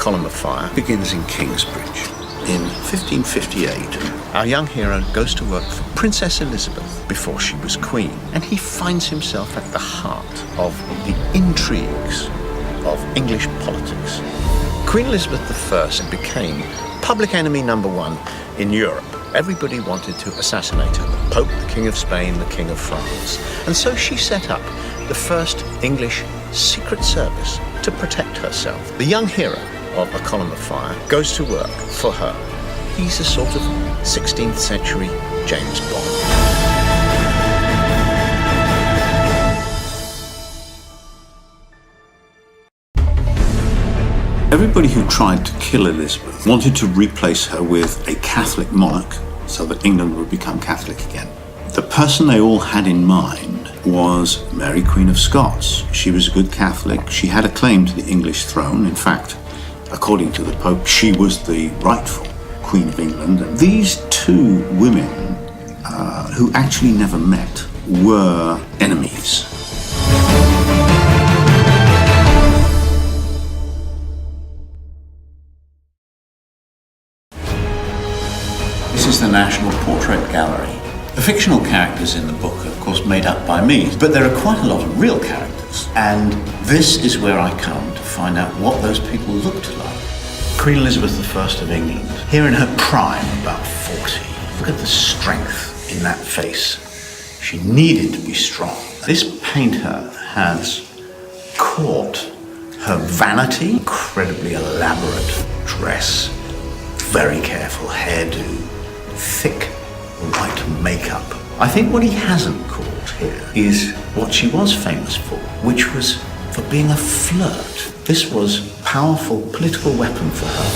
Column of Fire begins in Kingsbridge. In 1558, our young hero goes to work for Princess Elizabeth before she was queen, and he finds himself at the heart of the intrigues of English politics. Queen Elizabeth I became public enemy number one in Europe. Everybody wanted to assassinate her, the Pope, the King of Spain, the King of France. And so she set up the first English secret service to protect herself. The young hero of A Column of Fire goes to work for her. He's a sort of 16th century James Bond. Everybody who tried to kill Elizabeth wanted to replace her with a Catholic monarch so that England would become Catholic again. The person they all had in mind was Mary, Queen of Scots. She was a good Catholic. She had a claim to the English throne. In fact, according to the Pope, she was the rightful Queen of England. And these two women, who actually never met, were enemies. This is the National Portrait Gallery. The fictional characters in the book are, of course, made up by me, but there are quite a lot of real characters. And this is where I come to find out what those people looked like. Queen Elizabeth I of England, here in her prime, about 40. Look at the strength in that face. She needed to be strong. This painter has caught her vanity, incredibly elaborate dress, very careful hairdo, thick white makeup. I think what he hasn't caught here is what she was famous for, which was for being a flirt. This was a powerful political weapon for her.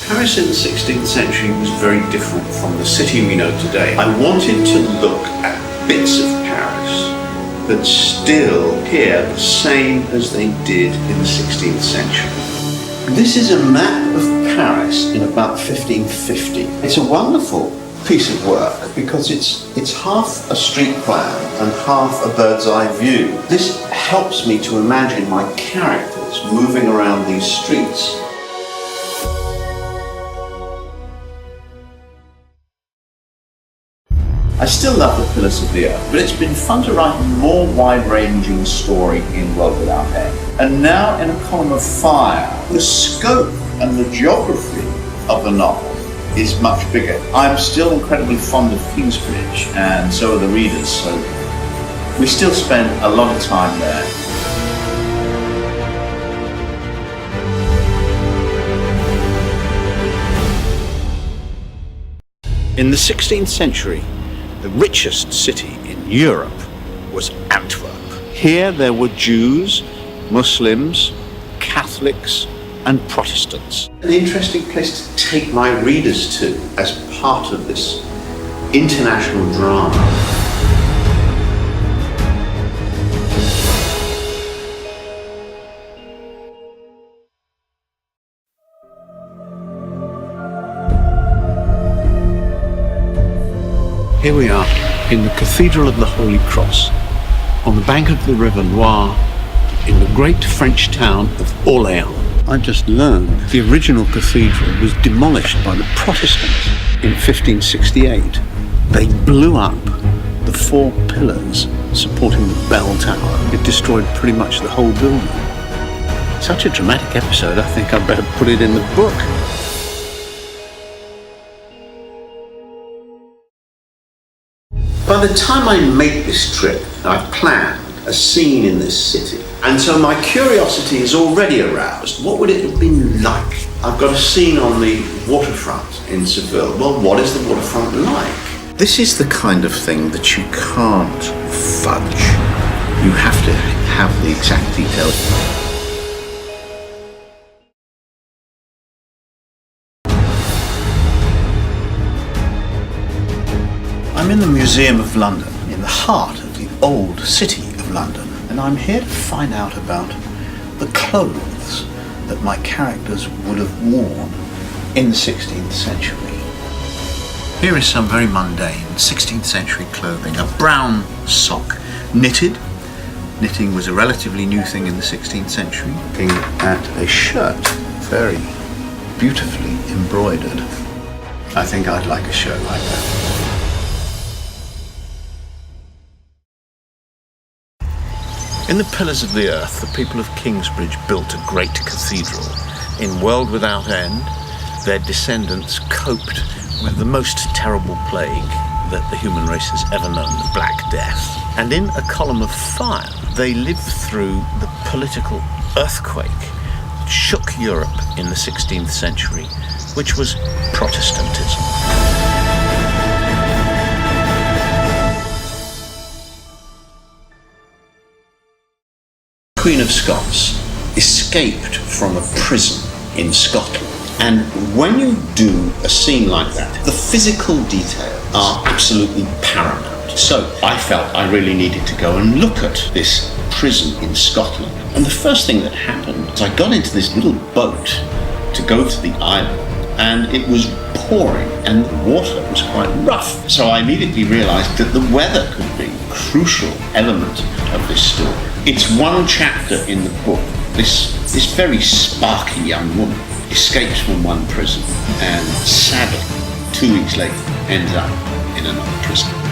Paris in the 16th century was very different from the city we know today. I wanted to look at bits of Paris that still appear the same as they did in the 16th century. This is a map of Paris in about 1550. It's a wonderful piece of work because it's half a street plan and half a bird's eye view. This helps me to imagine my characters moving around these streets. I still love The Pillars of the Earth, but it's been fun to write a more wide-ranging story in World Without End. And now in A Column of Fire, the scope and the geography of the novel is much bigger. I'm still incredibly fond of Kingsbridge, and so are the readers, so we still spend a lot of time there. In the 16th century, the richest city in Europe was Antwerp. Here there were Jews, Muslims, Catholics, and Protestants. An interesting place to take my readers to as part of this international drama. Here we are in the Cathedral of the Holy Cross, on the bank of the River Loire, in the great French town of Orleans. I just learned the original cathedral was demolished by the Protestants in 1568. They blew up the 4 pillars supporting the bell tower. It destroyed pretty much the whole building. Such a dramatic episode, I think I'd better put it in the book. By the time I make this trip, I've planned a scene in this city. And so my curiosity is already aroused. What would it have been like? I've got a scene on the waterfront in Seville. Well, what is the waterfront like? This is the kind of thing that you can't fudge. You have to have the exact details. I'm in the Museum of London, in the heart of the old city of London, and I'm here to find out about the clothes that my characters would have worn in the 16th century. Here is some very mundane 16th century clothing. A brown sock, knitted, Knitting was a relatively new thing in the 16th century. Looking at a shirt, very beautifully embroidered. I think I'd like a shirt like that. In the Pillars of the Earth, the people of Kingsbridge built a great cathedral. In World Without End, their descendants coped with the most terrible plague that the human race has ever known, the Black Death. And in A Column of Fire, they lived through the political earthquake that shook Europe in the 16th century, which was Protestantism. Queen of Scots escaped from a prison in Scotland. And when you do a scene like that, the physical details are absolutely paramount. So I felt I really needed to go and look at this prison in Scotland. And the first thing that happened was I got into this little boat to go to the island, and it was pouring and the water was quite rough. So I immediately realized that the weather could be a crucial element of this story. It's one chapter in the book. This very sparky young woman escapes from one prison and sadly, 2 weeks later, ends up in another prison.